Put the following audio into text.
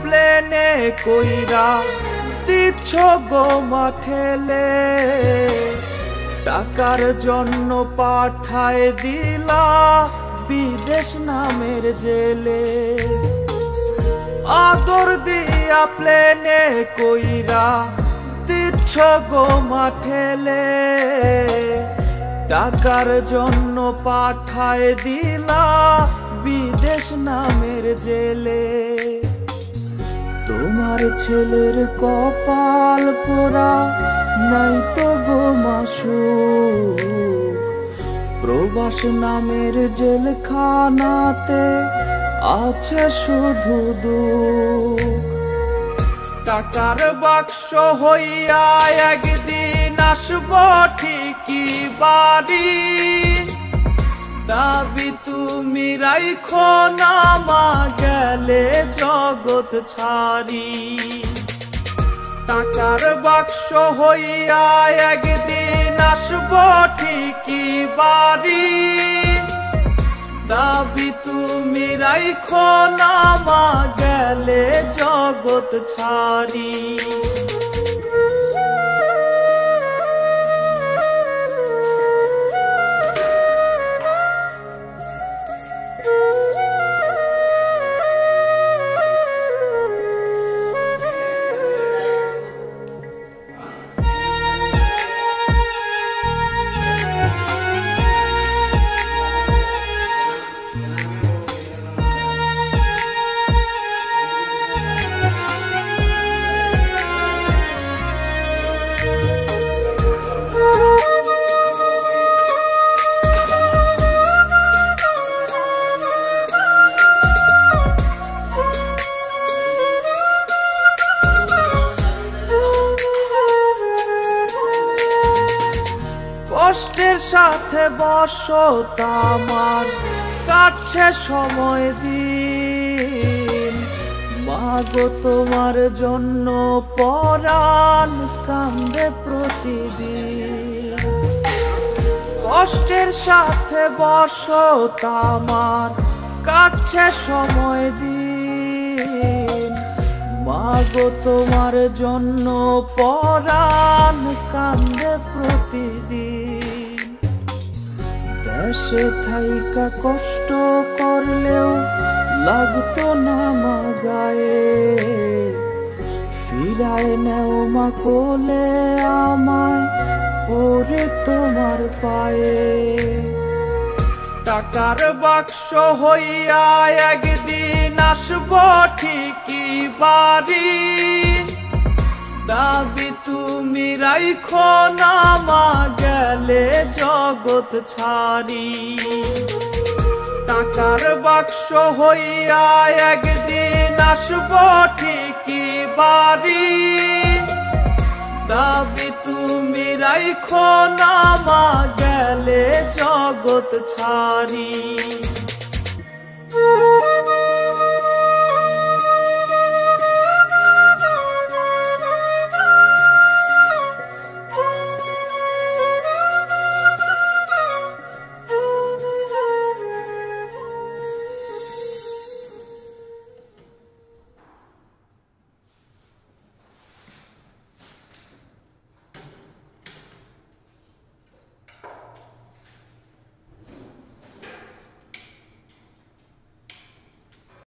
প্লেনে কইরা দিচ্ছ গো মাঠেলে, টাকার জন্য পাঠায় দিলা বিদেশ নামের জেলে। আদর দিয়া প্লেনে কইরা দিচ্ছ গো মাঠেলে, টাকার জন্য পাঠায় দিলা বিদেশ নামের জেলে। তোমার ছেলের কপাল পোড়া নাই তো গো মাসুক, প্রবাস নামের জেলখানাতে আছে শুধু দুঃখ। টাকার বাক্স হইয়া একদিন আসব ঠিকই বাড়ি, দাবি তুমি রাইখো না মা গেলে জগৎ ছাড়ি। টাকার বাক্স হইয়া একদিন আসব ঠিকই বাড়ি, দাবি তুমি রাইখো না মা গেলে জগৎ ছাড়ি। কষ্টের সাথে বসত আমার কাটছে সময় দিন, মাগো তোমার জন্য পরাণ কান্দে প্রতিদিন। কষ্টের সাথে বসত আমার কাটছে সময় দিন, মাগো তোমার জন্য পরাণ কান্দে প্রতিদিন। দেশে থাইকা কষ্ট করলেও লাগতো না মা গায়ে, ফিরায় নেও মা কোলে আমায় পরে তোমার পায়ে। টাকার বাক্স হইয়া একদিন আসব ঠিকই বাড়ি, দাবি তুমি রাইখো না মা গেলে জগৎ ছাড়ি। টাকার বাক্স হইয়া একদিন আসব ঠিকই বাড়ি, দাবি তুমি রাইখো না মা গেলে জগৎ ছাড়ি।